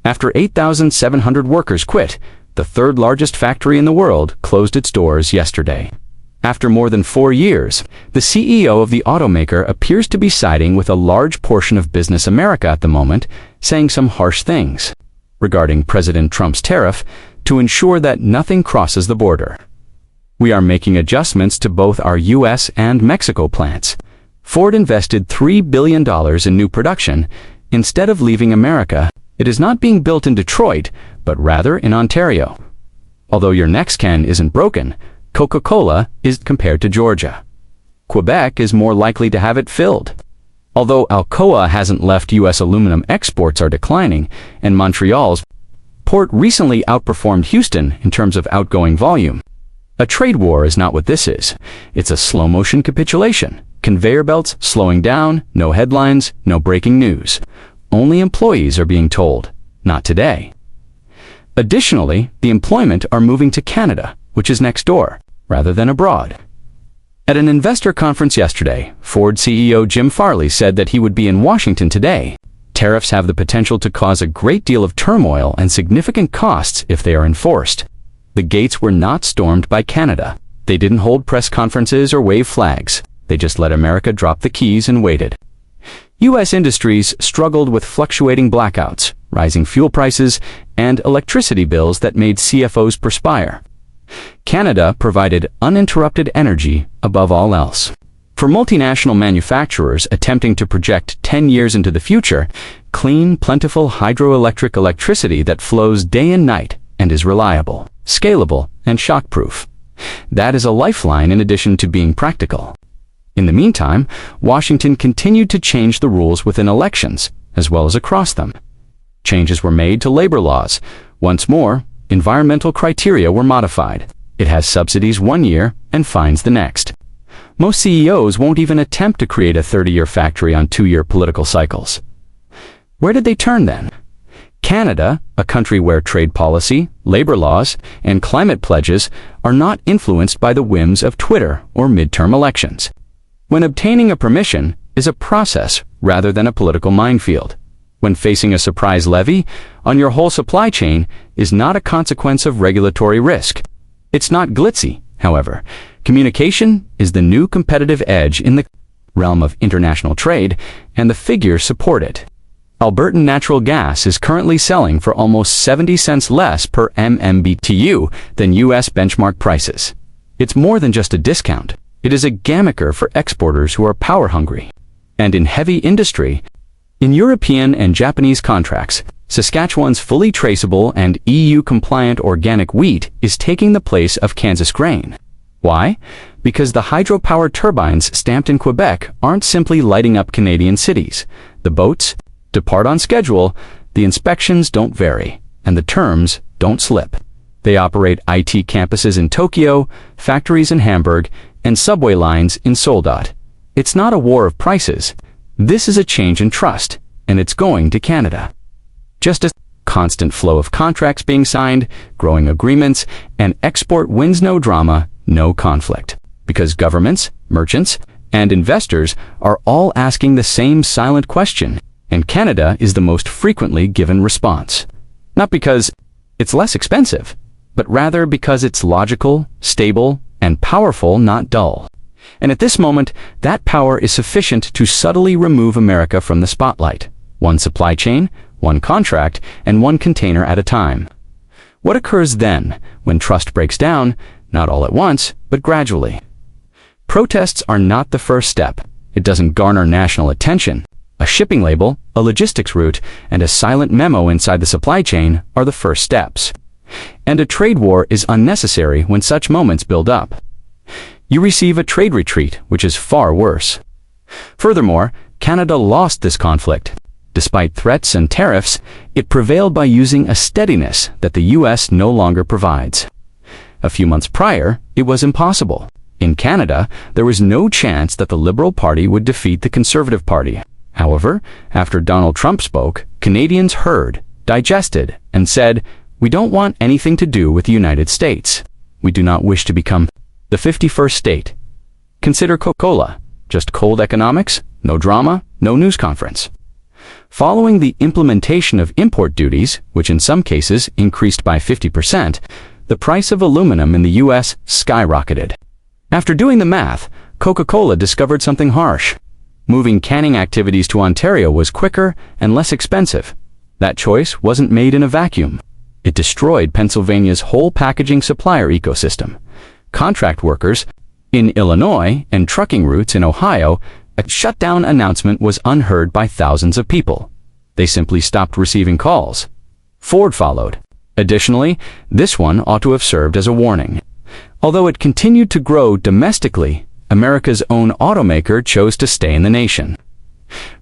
After 8,700 workers quit, the third largest factory in the world closed its doors yesterday. After more than 4 years, the CEO of the automaker appears to be siding with a large portion of business America at the moment, saying some harsh things regarding President Trump's tariff to ensure that nothing crosses the border. We are making adjustments to both our U.S. and Mexico plants. Ford invested $3 billion in new production. Instead of leaving America, it is not being built in Detroit, but rather in Ontario. Although your next can isn't broken, Coca-Cola is compared to Georgia. Quebec is more likely to have it filled. Although Alcoa hasn't left, U.S. aluminum exports are declining, and Montreal's port recently outperformed Houston in terms of outgoing volume. A trade war is not what this is. It's a slow-motion capitulation. Conveyor belts slowing down, no headlines, no breaking news. Only employees are being told, not today. Additionally, the employment are moving to Canada, which is next door, rather than abroad. At an investor conference yesterday, Ford CEO Jim Farley said that he would be in Washington today. Tariffs have the potential to cause a great deal of turmoil and significant costs if they are enforced. The gates were not stormed by Canada. They didn't hold press conferences or wave flags. They just let America drop the keys and waited. U.S. industries struggled with fluctuating blackouts, rising fuel prices, and electricity bills that made CFOs perspire. Canada provided uninterrupted energy above all else. For multinational manufacturers attempting to project 10 years into the future, clean, plentiful hydroelectric electricity that flows day and night and is reliable, scalable, and shockproof. That is a lifeline in addition to being practical. In the meantime, Washington continued to change the rules within elections, as well as across them. Changes were made to labor laws. Once more, environmental criteria were modified. It has subsidies 1 year and fines the next. Most CEOs won't even attempt to create a 30-year factory on 2-year political cycles. Where did they turn then? Canada, a country where trade policy, labor laws, and climate pledges are not influenced by the whims of Twitter or midterm elections. When obtaining a permission is a process rather than a political minefield. When facing a surprise levy on your whole supply chain is not a consequence of regulatory risk. It's not glitzy, however. Communication is the new competitive edge in the realm of international trade, and the figures support it. Albertan natural gas is currently selling for almost 70 cents less per MMBTU than U.S. benchmark prices. It's more than just a discount. It is a gamicker for exporters who are power-hungry. And in heavy industry, in European and Japanese contracts, Saskatchewan's fully traceable and EU-compliant organic wheat is taking the place of Kansas grain. Why? Because the hydropower turbines stamped in Quebec aren't simply lighting up Canadian cities. The boats depart on schedule, the inspections don't vary, and the terms don't slip. They operate IT campuses in Tokyo, factories in Hamburg, and subway lines in Soledad. It's not a war of prices. This is a change in trust, and it's going to Canada. Just a constant flow of contracts being signed, growing agreements, and export wins, no drama, no conflict. Because governments, merchants, and investors are all asking the same silent question, and Canada is the most frequently given response. Not because it's less expensive, but rather because it's logical, stable, and powerful, not dull. And at this moment, that power is sufficient to subtly remove America from the spotlight. One supply chain, one contract, and one container at a time. What occurs then, when trust breaks down, not all at once, but gradually? Protests are not the first step. It doesn't garner national attention. A shipping label, a logistics route, and a silent memo inside the supply chain are the first steps. And a trade war is unnecessary when such moments build up. You receive a trade retreat, which is far worse. Furthermore, Canada lost this conflict. Despite threats and tariffs, it prevailed by using a steadiness that the U.S. no longer provides. A few months prior, it was impossible. In Canada, there was no chance that the Liberal Party would defeat the Conservative Party. However, after Donald Trump spoke, Canadians heard, digested, and said, "We don't want anything to do with the United States. We do not wish to become the 51st state." Consider Coca-Cola. Just cold economics, no drama, no news conference. Following the implementation of import duties, which in some cases increased by 50%, the price of aluminum in the U.S. skyrocketed. After doing the math, Coca-Cola discovered something harsh. Moving canning activities to Ontario was quicker and less expensive. That choice wasn't made in a vacuum. It destroyed Pennsylvania's whole packaging supplier ecosystem. Contract workers in Illinois and trucking routes in Ohio, a shutdown announcement was unheard by thousands of people. They simply stopped receiving calls. Ford followed. Additionally, this one ought to have served as a warning. Although it continued to grow domestically, America's own automaker chose to stay in the nation.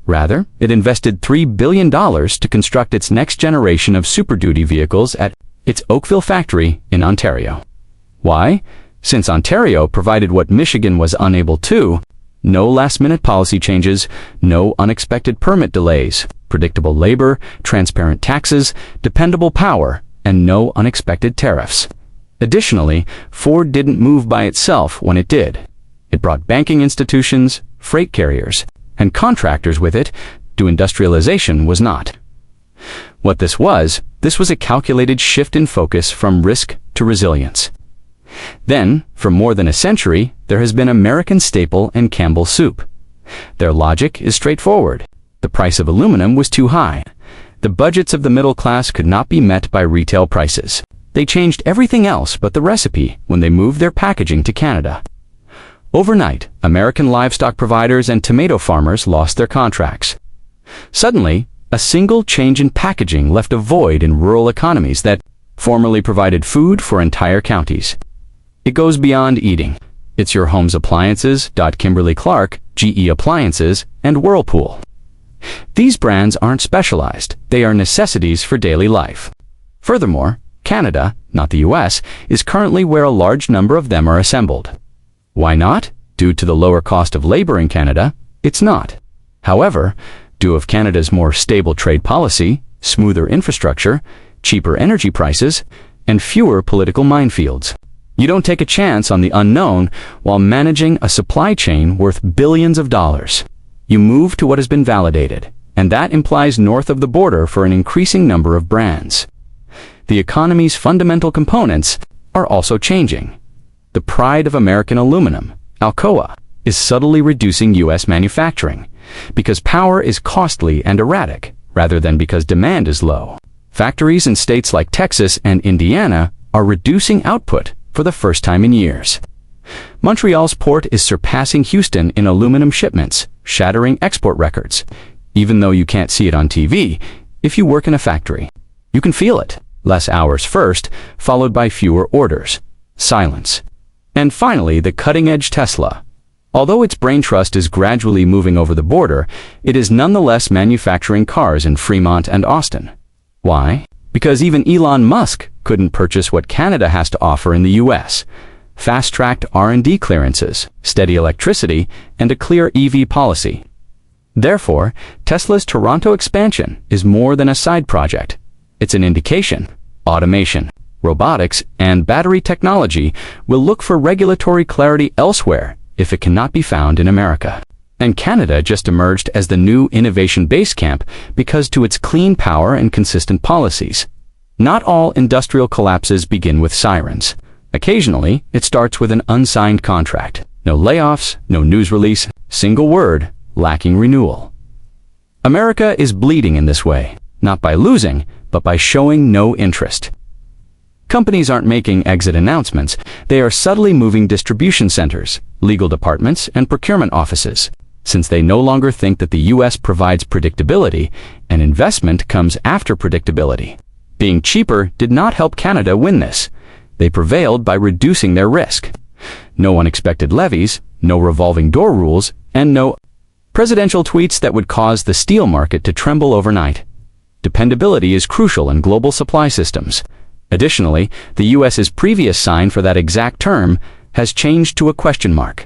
Rather, it invested $3 billion to construct its next generation of Super Duty vehicles at its Oakville factory in Ontario. Why? Since Ontario provided what Michigan was unable to: no last-minute policy changes, no unexpected permit delays, predictable labor, transparent taxes, dependable power, and no unexpected tariffs. Additionally, Ford didn't move by itself when it did. It brought banking institutions, freight carriers, and contractors with it. To industrialization was not. What this was a calculated shift in focus from risk to resilience. Then, for more than a century, there has been American staple and Campbell's soup. Their logic is straightforward. The price of aluminum was too high. The budgets of the middle class could not be met by retail prices. They changed everything else but the recipe when they moved their packaging to Canada. Overnight, American livestock providers and tomato farmers lost their contracts. Suddenly, a single change in packaging left a void in rural economies that formerly provided food for entire counties. It goes beyond eating. It's your home's appliances. Kimberly-Clark, GE Appliances, and Whirlpool. These brands aren't specialized. They are necessities for daily life. Furthermore, Canada, not the US, is currently where a large number of them are assembled. Why not? Due to the lower cost of labor in Canada, it's not. However, due to Canada's more stable trade policy, smoother infrastructure, cheaper energy prices, and fewer political minefields. You don't take a chance on the unknown while managing a supply chain worth billions of dollars. You move to what has been validated, and that implies north of the border for an increasing number of brands. The economy's fundamental components are also changing. The pride of American aluminum, Alcoa, is subtly reducing U.S. manufacturing because power is costly and erratic, rather than because demand is low. Factories in states like Texas and Indiana are reducing output for the first time in years. Montreal's port is surpassing Houston in aluminum shipments, shattering export records. Even though you can't see it on TV, if you work in a factory, you can feel it. Less hours first, followed by fewer orders. Silence. And finally, the cutting-edge Tesla. Although its brain trust is gradually moving over the border, it is nonetheless manufacturing cars in Fremont and Austin. Why? Because even Elon Musk couldn't purchase what Canada has to offer in the US. Fast-tracked R&D clearances, steady electricity, and a clear EV policy. Therefore, Tesla's Toronto expansion is more than a side project. It's an indication. Automation, robotics, and battery technology will look for regulatory clarity elsewhere if it cannot be found in America. And Canada just emerged as the new innovation base camp because to its clean power and consistent policies. Not all industrial collapses begin with sirens. Occasionally, it starts with an unsigned contract. No layoffs, no news release, single word, lacking renewal. America is bleeding in this way, not by losing, but by showing no interest. Companies aren't making exit announcements. They are subtly moving distribution centers, legal departments, and procurement offices. Since they no longer think that the U.S. provides predictability, and investment comes after predictability. Being cheaper did not help Canada win this. They prevailed by reducing their risk. No unexpected levies, no revolving door rules, and no presidential tweets that would cause the steel market to tremble overnight. Dependability is crucial in global supply systems. Additionally, the U.S.'s previous sign for that exact term has changed to a question mark.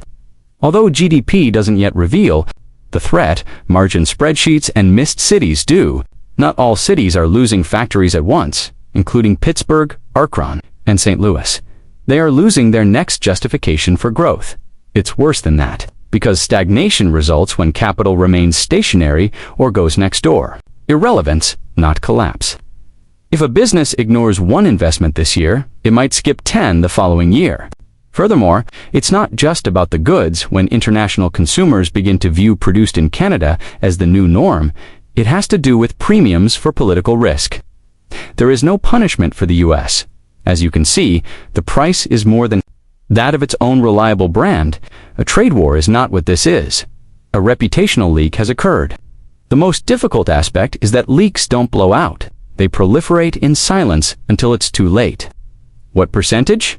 Although GDP doesn't yet reveal the threat, margin spreadsheets and missed cities do. Not all cities are losing factories at once, including Pittsburgh, Akron, and St. Louis. They are losing their next justification for growth. It's worse than that, because stagnation results when capital remains stationary or goes next door. Irrelevance, not collapse. If a business ignores one investment this year, it might skip 10 the following year. Furthermore, it's not just about the goods. When international consumers begin to view produced in Canada as the new norm, it has to do with premiums for political risk. There is no punishment for the U.S. As you can see, the price is more than that of its own reliable brand. A trade war is not what this is. A reputational leak has occurred. The most difficult aspect is that leaks don't blow out. They proliferate in silence until it's too late. What percentage?